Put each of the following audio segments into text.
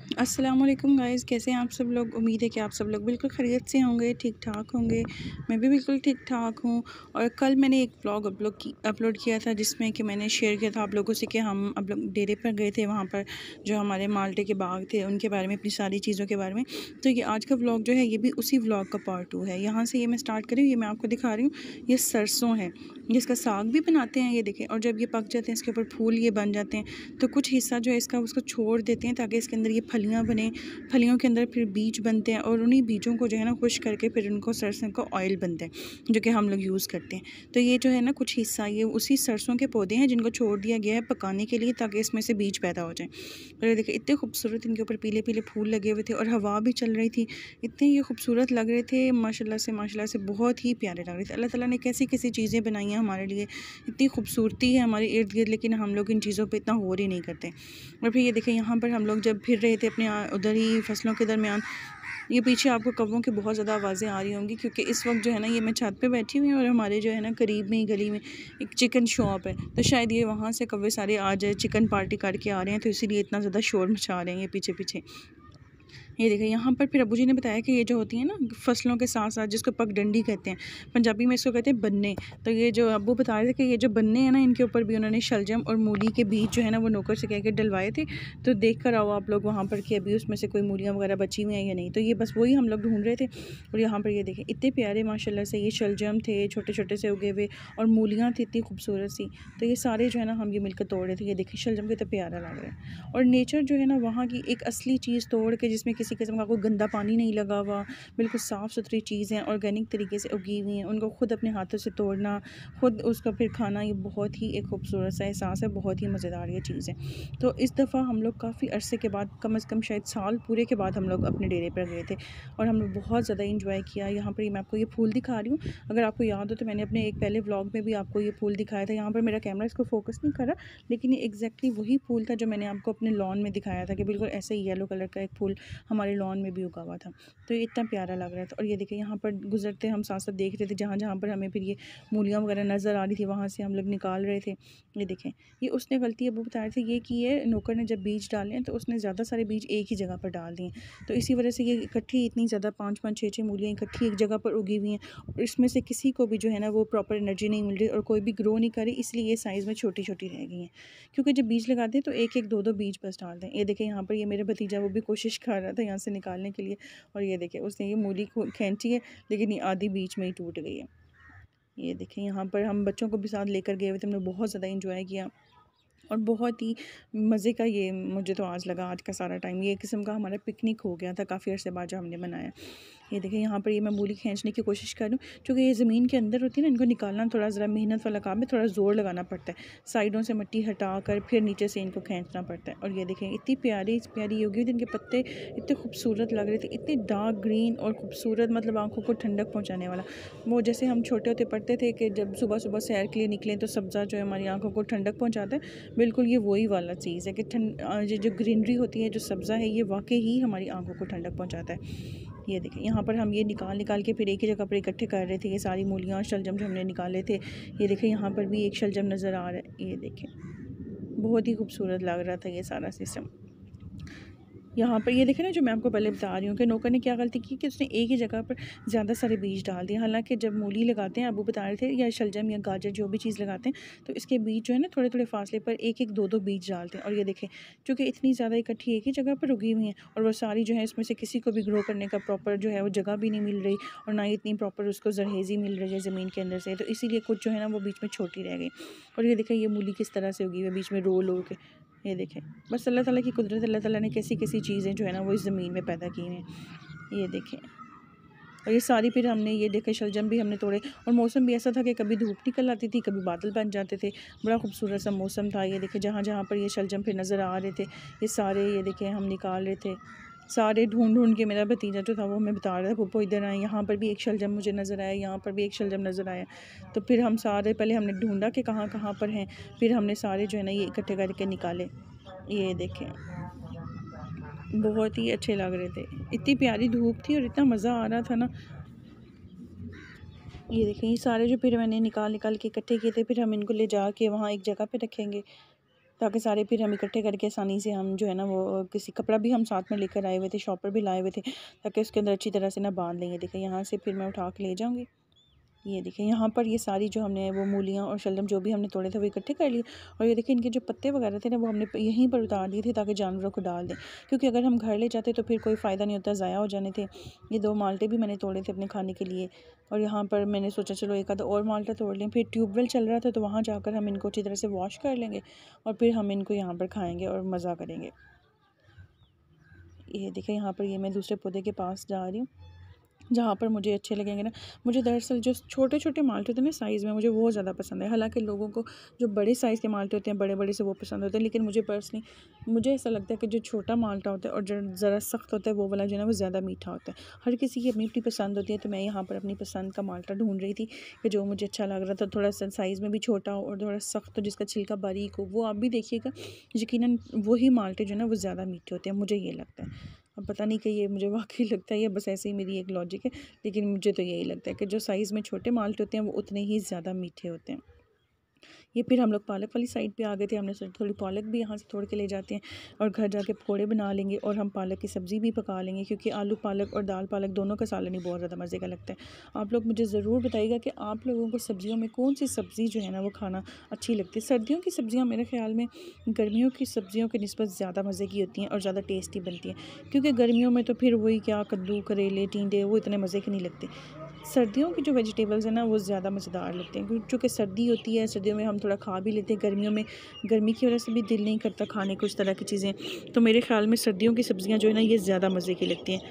अस्सलाम वालेकुम गाइज़, कैसे हैं आप सब लोग। उम्मीद है कि आप सब लोग बिल्कुल खैरियत से होंगे, ठीक-ठाक होंगे। मैं भी बिल्कुल ठीक-ठाक हूँ। और कल मैंने एक व्लॉग अपलोड किया था जिसमें कि मैंने शेयर किया था आप लोगों से कि हम अब लोग डेरे पर गए थे, वहाँ पर जो हमारे माल्टे के बाग थे उनके बारे में, अपनी सारी चीज़ों के बारे में। तो ये आज का व्लॉग जो है ये भी उसी व्लॉग का पार्ट 2 है। यहाँ से ये मैं स्टार्ट कर रही हूँ, ये मैं आपको दिखा रही हूँ। ये सरसों है, जिसका साग भी बनाते हैं, ये देखें। और जब ये पक जाते हैं इसके ऊपर फूल ये बन जाते हैं, तो कुछ हिस्सा जो है इसका उसको छोड़ देते हैं ताकि इसके अंदर ये फलियाँ बने। फलियों के अंदर फिर बीज बनते हैं और उन्हीं बीजों को जो है ना खुश करके फिर उनको सरसों का ऑयल बनता है, जो कि हम लोग यूज़ करते हैं। तो ये जो है ना कुछ हिस्सा ये उसी सरसों के पौधे हैं जिनको छोड़ दिया गया है पकाने के लिए ताकि इसमें से बीज पैदा हो जाए। और ये देखिए इतने खूबसूरत इनके ऊपर पीले पीले फूल लगे हुए थे और हवा भी चल रही थी। इतने ये खूबसूरत लग रहे थे, माशाल्लाह से बहुत ही प्यारे लग रहे थे। अल्लाह ताला ने कैसी कैसी चीज़ें बनाई हैं हमारे लिए, इतनी खूबसूरती है हमारे इर्द गिर्द, लेकिन हम लोग इन चीज़ों पे इतना गौर ही नहीं करते। और फिर ये देखें यहाँ पर हम लोग जब फिर रहे थे अपने उधर ही फसलों के दरमियान, ये पीछे आपको कौवों की बहुत ज़्यादा आवाज़ें आ रही होंगी क्योंकि इस वक्त जो है ना ये मैं छत पे बैठी हुई हूँ और हमारे जो है ना करीब में ही गली में एक चिकन शॉप है, तो शायद ये वहाँ से कौवे सारे आज चिकन पार्टी करके आ रहे हैं, तो इसीलिए इतना ज़्यादा शोर मचा रहे हैं ये पीछे पीछे। ये देखिए यहाँ पर फिर अब्बू जी ने बताया कि ये जो होती है ना फसलों के साथ साथ, जिसको पगडंडी कहते हैं, पंजाबी में इसको कहते हैं बन्ने। तो ये जो अब्बू बता रहे थे कि ये जो बन्ने हैं ना इनके ऊपर भी उन्होंने शलजम और मूली के बीज जो है ना वो नौकर से कह के डलवाए थे। तो देख कर आओ आप लोग वहाँ पर कि अभी उसमें से कोई मूलियाँ वगैरह बची हुई हैं या नहीं। तो ये बस वही हम लोग ढूंढ रहे थे। और यहाँ पर ये देखें इतने प्यारे माशाल्लाह से ये शलजम थे, छोटे छोटे से उगे हुए, और मूलियाँ थी इतनी खूबसूरत सी। तो ये सारे जो है ना हम ये मिलकर तोड़ रहे थे। ये देखिए शलजम कितना प्यारा लग रहा है। और नेचर जो है ना वहाँ की एक असली चीज़ तोड़ के, जिसमें किसी किस्म का कोई गंदा पानी नहीं लगा हुआ, बिल्कुल साफ़ सुथरी चीज़ें ऑर्गेनिक तरीके से उगी हुई हैं, उनको खुद अपने हाथों से तोड़ना, खुद उसका फिर खाना, ये बहुत ही एक खूबसूरत सा एहसास है, बहुत ही मज़ेदार ये चीज़ है। तो इस दफ़ा हम लोग काफ़ी अरसे के बाद, कम से कम शायद साल पूरे के बाद हम लोग अपने डेरे पर गए थे और हमने बहुत ज़्यादा इंजॉय किया। यहाँ पर मैं आपको ये फूल दिखा रही हूँ, अगर आपको याद हो तो मैंने अपने एक पहले व्लॉग में भी आपको ये फूल दिखाया था। यहाँ पर मेरा कैमरा इसको फोकस नहीं कर रहा, लेकिन ये एग्जैक्टली वही फूल था जो मैंने आपको अपने लॉन में दिखाया था कि बिल्कुल ऐसे ही येलो कलर का एक फूल हमारे लॉन में भी उगा हुआ था। तो ये इतना प्यारा लग रहा था। और ये देखिए यहाँ पर गुजरते हम साथ साथ देख रहे थे, जहाँ जहाँ पर हमें फिर ये मूलियाँ वगैरह नज़र आ रही थी वहाँ से हम लोग निकाल रहे थे। ये देखें, ये उसने गलती अबू बता रहे थे ये कि ये नौकर ने जब बीज डाले हैं तो उसने ज़्यादा सारे बीज एक ही जगह पर डाल दिए, तो इसी वजह से ये इकट्ठी इतनी ज़्यादा 5-5 6-6 मूलियाँ इकट्ठी एक जगह पर उगी हुई हैं। और इसमें से किसी को भी जो है ना वो प्रॉपर एनर्जी नहीं मिल रही और कोई भी ग्रो नहीं कर रही, इसलिए ये साइज़ में छोटी छोटी रह गई हैं। क्योंकि जब बीज लगाते हैं तो एक एक दो दो बीज बस डालते हैं। ये देखें यहाँ पर ये मेरा भतीजा वो भी कोशिश कर रहा था यहाँ से निकालने के लिए, और ये देखिए उसने ये मूली को खींची है, लेकिन ये आधी बीच में ही टूट गई है। ये देखें यहाँ पर हम बच्चों को भी साथ लेकर गए हुए थे, हमने बहुत ज़्यादा इंजॉय किया और बहुत ही मज़े का ये मुझे तो आज लगा, आज का सारा टाइम ये एक किस्म का हमारा पिकनिक हो गया था काफ़ी अर्से बाद जो हमने बनाया। ये देखिए यहाँ पर ये मैं मूली खींचने की कोशिश कर रही हूँ, क्योंकि ये ज़मीन के अंदर होती है ना, इनको निकालना थोड़ा ज़रा मेहनत वाला काम है, थोड़ा ज़ोर लगाना पड़ता है, साइडों से मिट्टी हटा कर फिर नीचे से इनको खींचना पड़ता है। और ये देखें इतनी प्यारी प्यारी होगी, इनके पत्ते इतने खूबसूरत लग रहे थे, इतने डार्क ग्रीन और खूबसूरत, मतलब आंखों को ठंडक पहुँचाने वाला। वो जैसे हम छोटे होते पढ़ते थे कि जब सुबह सुबह सैर के लिए निकलें तो सब्ज़ा जो है हमारी आंखों को ठंडक पहुँचाता है, बिल्कुल ये वही वाला चीज़ है कि ये जो ग्रीनरी होती है, जो सब्ज़ा है, ये वाकई ही हमारी आंखों को ठंडक पहुँचाता है। ये देखें यहाँ पर हम ये निकाल निकाल के फिर एक ही जगह पर इकट्ठे कर रहे थे ये सारी मूलियाँ और शलजम जो हमने निकाले थे। ये देखें यहाँ पर भी एक शलजम नज़र आ रहा है, ये देखें बहुत ही खूबसूरत लग रहा था ये सारा सिस्टम। यहाँ पर ये देखें ना, जो मैं आपको पहले बता रही हूँ कि नौकर ने क्या गलती की कि उसने एक ही जगह पर ज़्यादा सारे बीज डाल दिए। हालांकि जब मूली लगाते हैं, अबू बता रहे थे, या शलजम या गाजर जो भी चीज़ लगाते हैं, तो इसके बीज जो है ना थोड़े थोड़े फासले पर एक एक दो दो बीज डालते हैं। और ये देखें चूँकि इतनी ज़्यादा इकट्ठी एक ही जगह पर उगी हुई हैं और वो सारी जो है इसमें से किसी को भी ग्रो करने का प्रॉपर जो है वो जगह भी नहीं मिल रही, और ना ही इतनी प्रॉपर उसको जरहेज़ी मिल रही है ज़मीन के अंदर से, तो इसीलिए कुछ जो है ना वो बीच में छोटी रह गई। और ये देखें ये मूली किस तरह से उगी हुई है, बीच में रोल हो के। ये देखें बस अल्लाह ताला की कुदरत, अल्लाह ताला ने कैसी कैसी चीज़ें जो है ना वो इस ज़मीन में पैदा की हैं। ये देखें, और ये सारी फिर हमने ये देखे शलजम भी हमने तोड़े, और मौसम भी ऐसा था कि कभी धूप निकल आती थी, कभी बादल बन जाते थे, बड़ा खूबसूरत सा मौसम था। ये देखे जहाँ जहाँ पर ये शलजम फिर नज़र आ रहे थे, ये सारे ये देखें हम निकाल रहे थे, सारे ढूंढ ढूंढ के। मेरा भतीजा जो था वो हमें बता रहा था, पप्पो इधर आए, यहाँ पर भी एक शलजम मुझे नज़र आया, यहाँ पर भी एक शलजम नज़र आया। तो फिर हम सारे पहले हमने ढूंढा कि कहाँ कहाँ पर हैं, फिर हमने सारे जो है ना ये इकट्ठे करके निकाले। ये देखें बहुत ही अच्छे लग रहे थे, इतनी प्यारी धूप थी और इतना मज़ा आ रहा था ना। ये देखें ये सारे जो फिर मैंने निकाल निकाल के इकट्ठे किए थे, फिर हम इनको ले जा के वहाँ एक जगह पे रखेंगे। ताकि सारे फिर हम इकट्ठे करके आसानी से हम जो है ना वो किसी कपड़ा भी हम साथ में लेकर आए हुए थे, शॉपर भी लाए हुए थे, ताकि उसके अंदर अच्छी तरह से ना बांध लेंगे। देखिए यहाँ से फिर मैं उठा के ले जाऊँगी। ये देखिए यहाँ पर ये सारी जो हमने वो मूलियाँ और शलजम जो भी हमने तोड़े थे वो इकट्ठे कर लिए। और ये देखिए इनके जो पत्ते वगैरह थे ना वो हमने यहीं पर उतार दिए थे ताकि जानवरों को डाल दें, क्योंकि अगर हम घर ले जाते तो फिर कोई फ़ायदा नहीं होता, ज़ाया हो जाने थे। ये 2 माल्टे भी मैंने तोड़े थे अपने खाने के लिए। और यहाँ पर मैंने सोचा चलो एक आधा और माल्टा तोड़ लें। फिर ट्यूबवेल चल रहा था तो वहाँ जाकर हम इनको अच्छी तरह से वॉश कर लेंगे और फिर हम इनको यहाँ पर खाएँगे और मज़ा करेंगे। ये देखिए यहाँ पर ये मैं दूसरे पौधे के पास जा रही हूँ, जहाँ पर मुझे अच्छे लगेंगे ना। मुझे दरअसल जो छोटे-छोटे माल्टे होते हैं ना साइज़ में, मुझे वो ज़्यादा पसंद है। हालाँकि लोगों को जो बड़े साइज़ के माल्टे होते हैं, बड़े-बड़े से वो पसंद होते हैं, लेकिन मुझे पर्सनली मुझे ऐसा लगता है कि जो छोटा माल्टा होता है और जो ज़रा सख्त होता है वो वाला जो है ना वो ज़्यादा मीठा होता है। हर किसी की अपनी-अपनी पसंद होती है, तो मैं यहाँ पर अपनी पसंद का माल्टा ढूँढ रही थी कि जो मुझे अच्छा लग रहा था, थोड़ा-सा साइज़ में भी छोटा हो और थोड़ा सख्त हो, जिसका छिलका बारीक हो। वो आप भी देखिएगा, यकीनन वही माल्टे जो है ना वो ज़्यादा मीठे होते हैं, मुझे ये लगता है। अब पता नहीं कि ये मुझे वाक़ई लगता है या बस ऐसे ही मेरी एक लॉजिक है, लेकिन मुझे तो यही लगता है कि जो साइज़ में छोटे माल्ट होते हैं वो उतने ही ज़्यादा मीठे होते हैं। ये फिर हम लोग पालक वाली साइड पे आ गए थे। हमने सोचा थोड़ी पालक भी यहाँ से तोड़ के ले जाते हैं और घर जाके पकौड़े बना लेंगे और हम पालक की सब्ज़ी भी पका लेंगे, क्योंकि आलू पालक और दाल पालक दोनों का सालन ही बहुत ज़्यादा मज़े का लगता है। आप लोग मुझे ज़रूर बताइएगा कि आप लोगों को सब्ज़ियों में कौन सी सब्ज़ी जो है ना वो खाना अच्छी लगती है। सर्दियों की सब्ज़ियाँ मेरे ख़्याल में गर्मियों की सब्ज़ियों की निस्बत ज़्यादा मज़े की होती हैं और ज़्यादा टेस्टी बनती हैं, क्योंकि गर्मियों में तो फिर वही क्या कद्दू, करेले, टिंडे वो इतने मज़े के नहीं लगते। सर्दियों की जो वेजिटेबल्स हैं ना वो ज़्यादा मज़ेदार लगते हैं, क्योंकि चूँकि सर्दी होती है, सर्दियों में हम थोड़ा खा भी लेते हैं। गर्मियों में गर्मी की वजह से भी दिल नहीं करता खाने को इस तरह की चीज़ें। तो मेरे ख़्याल में सर्दियों की सब्ज़ियाँ जो है ना ये ज़्यादा मज़े की लगती हैं।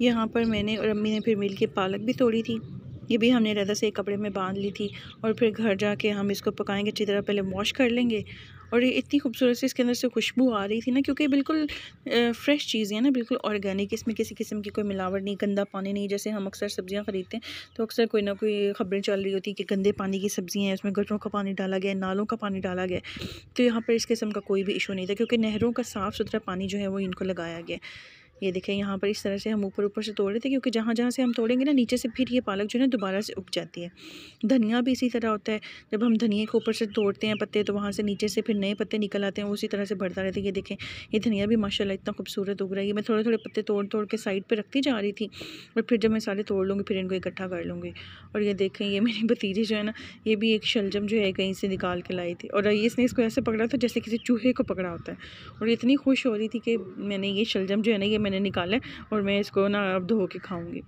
यहाँ पर मैंने और अम्मी ने फिर मिल के पालक भी तोड़ी थी। ये भी हमने अलहदा से एक कपड़े में बांध ली थी और फिर घर जाके हम इसको पकाएंगे अच्छी तरह, पहले वॉश कर लेंगे। और ये इतनी खूबसूरत से इसके अंदर से खुशबू आ रही थी ना, क्योंकि बिल्कुल फ़्रेश चीज़ें हैं ना, बिल्कुल ऑर्गेनिक, इसमें किसी किस्म की कोई मिलावट नहीं, गंदा पानी नहीं। जैसे हम अक्सर सब्ज़ियाँ ख़रीदते हैं तो अक्सर कोई ना कोई ख़बरें चल रही होती हैं कि गंदे पानी की सब्ज़ियाँ हैं, उसमें गटरों का पानी डाला गया है, नालों का पानी डाला गया है। तो यहाँ पर इस किस्म का कोई भी इशू नहीं था, क्योंकि नहरों का साफ़ सुथरा पानी जो है वो इनको लगाया गया है। ये देखें यहाँ पर इस तरह से हम ऊपर-ऊपर से तोड़ रहे थे, क्योंकि जहाँ-जहाँ से हम तोड़ेंगे ना नीचे से फिर ये पालक जो है ना दोबारा से उग जाती है। धनिया भी इसी तरह होता है, जब हम धनिये को ऊपर से तोड़ते हैं पत्ते, तो वहाँ से नीचे से फिर नए पत्ते निकल आते हैं, उसी तरह से बढ़ता रहता है। ये देखें, ये धनिया भी माशाल्लाह इतना खूबसूरत उग रहा है। ये मैं थोड़े-थोड़े पत्ते तोड़-तोड़ के साइड पे रखती जा रही थी और फिर जब मैं सारे तोड़ लूँगी फिर इनको इकट्ठा कर लूँगी। और ये देखें, ये मेरी भतीजी जो है ना, ये भी एक शलजम जो है कहीं से निकाल के लाई थी और इसने इसको ऐसे पकड़ा था जैसे किसी चूहे को पकड़ा होता है। और इतनी खुश हो रही थी कि मैंने ये शलजम जो है ना ये मैंने निकाला है और मैं इसको ना अब धो के खाऊंगी।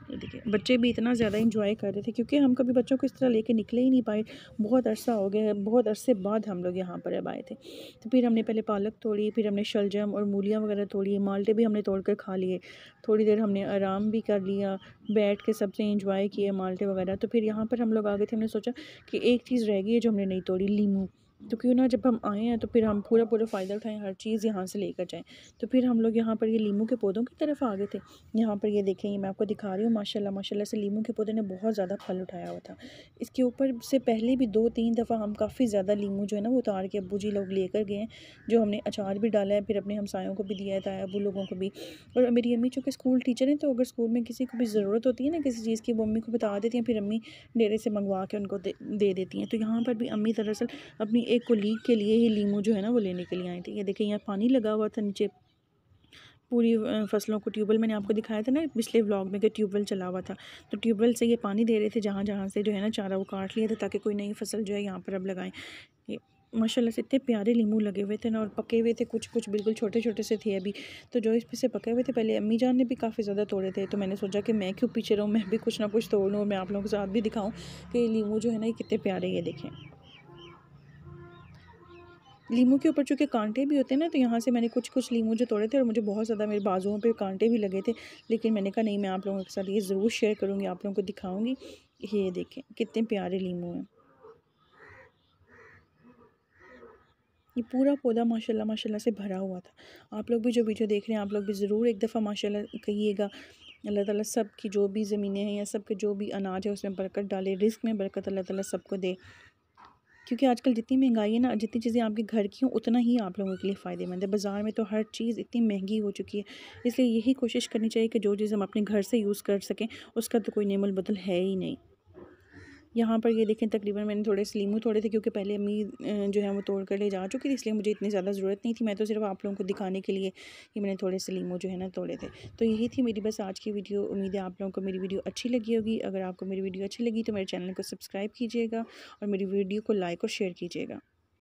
ये देखिए बच्चे भी इतना ज़्यादा इंजॉय कर रहे थे, क्योंकि हम कभी बच्चों को इस तरह लेके निकले ही नहीं पाए। बहुत अरसा हो गया है, बहुत अरसे बाद हम लोग यहाँ पर अब आए थे। तो फिर हमने पहले पालक तोड़ी, फिर हमने शलजम और मूलियाँ वगैरह तोड़ी, माल्टे भी हमने तोड़ कर खा लिए। थोड़ी देर हमने आराम भी कर लिया, बैठ के सबसे इंजॉय किए माल्टे वगैरह। तो फिर यहाँ पर हम लोग आ गए थे, हमने सोचा कि एक चीज़ रह गई है जो हमने नहीं तोड़ी, लीमू। तो क्यों ना जब हम आए हैं तो फिर हम पूरा फ़ायदा उठाएं, हर चीज़ यहाँ से लेकर जाएं। तो फिर हम लोग यहाँ पर ये लीमू के पौधों की तरफ आ गए थे। यहाँ पर ये देखें, ये मैं आपको दिखा रही हूँ, माशाल्लाह माशाल्लाह से लीमू के पौधे ने बहुत ज़्यादा फल उठाया हुआ था। इसके ऊपर से पहले भी 2-3 दफ़ा हम काफ़ी ज़्यादा लीमू जो है ना वो उतार के अब्बू जी लोग लेकर गए हैं, जो हमने अचार भी डाला है, फिर अपने हमसायों को भी दिया है, ताया अब्बू लोगों को भी। और मेरी अम्मी चूँकि स्कूल टीचर हैं, तो अगर स्कूल में किसी को भी ज़रूरत होती है ना किसी चीज़ की, वो अम्मी को बता देती हैं, फिर अम्मी डेरे से मंगवा के उनको दे देती हैं। तो यहाँ पर भी अम्मी दरअसल अपनी एक कोलीग के लिए ही लीमू जो है ना वो लेने के लिए आई थी। ये देखिए यहाँ पानी लगा हुआ था नीचे पूरी फसलों को। ट्यूबवेल मैंने आपको दिखाया था ना पिछले व्लॉग में कि ट्यूबवेल चला हुआ था, तो ट्यूबवेल से ये पानी दे रहे थे जहाँ जहाँ से जो है ना चारा वो काट लिया था, ताकि कोई नई फसल जो है यहाँ पर अब लगाएं। ये माशाल्लाह से इतने प्यारे लीमू लगे हुए थे ना, और पके हुए थे, कुछ कुछ बिल्कुल छोटे छोटे से थे अभी। तो जो इसमें से पके हुए थे, पहले अम्मी जान ने भी काफ़ी ज़्यादा तोड़े थे, तो मैंने सोचा कि मैं क्यों पीछे रहूँ, मैं भी कुछ ना कुछ तोड़ लूँ और मैं आप लोगों के साथ भी दिखाऊँ कि लीमू जो है ना ये कितने प्यारे, ये देखें। लीमू के ऊपर चूँकि कांटे भी होते हैं ना, तो यहाँ से मैंने कुछ कुछ लीमू जो तोड़े थे और मुझे बहुत ज़्यादा मेरे बाजुओं पे कांटे भी लगे थे, लेकिन मैंने कहा नहीं, मैं आप लोगों के साथ ये ज़रूर शेयर करूँगी, आप लोगों को दिखाऊँगी। ये देखें कितने प्यारे लीमू हैं। ये पूरा पौधा माशाल्लाह माशाल्लाह से भरा हुआ था। आप लोग भी जो वीडियो देख रहे हैं, आप लोग भी ज़रूर एक दफ़ा माशाल्लाह कहिएगा। अल्लाह ताला सब की जो भी ज़मीनें हैं या सब के जो भी अनाज है उसमें बरकत डाले, रिज़्क में बरकत अल्लाह ताला सबको दे। क्योंकि आजकल जितनी महंगाई है ना, जितनी चीज़ें आपके घर की हों उतना ही आप लोगों के लिए फ़ायदेमंद है। बाज़ार में तो हर चीज़ इतनी महंगी हो चुकी है, इसलिए यही कोशिश करनी चाहिए कि जो चीज़ हम अपने घर से यूज़ कर सकें उसका तो कोई नेमल बदल है ही नहीं। यहाँ पर ये देखें तकरीबन मैंने थोड़े से लीमू तोड़े थे, क्योंकि पहले अम्मी जो है वो तोड़ कर ले जा चुकी थी, इसलिए मुझे इतनी ज़्यादा ज़रूरत नहीं थी। मैं तो सिर्फ आप लोगों को दिखाने के लिए कि मैंने थोड़े से लीमू जो है ना तोड़े थे। तो यही थी मेरी बस आज की वीडियो। उम्मीद है आप लोगों को मेरी वीडियो अच्छी लगी होगी। अगर आपको मेरी वीडियो अच्छी लगी तो मेरे चैनल को सब्सक्राइब कीजिएगा और मेरी वीडियो को लाइक और शेयर कीजिएगा।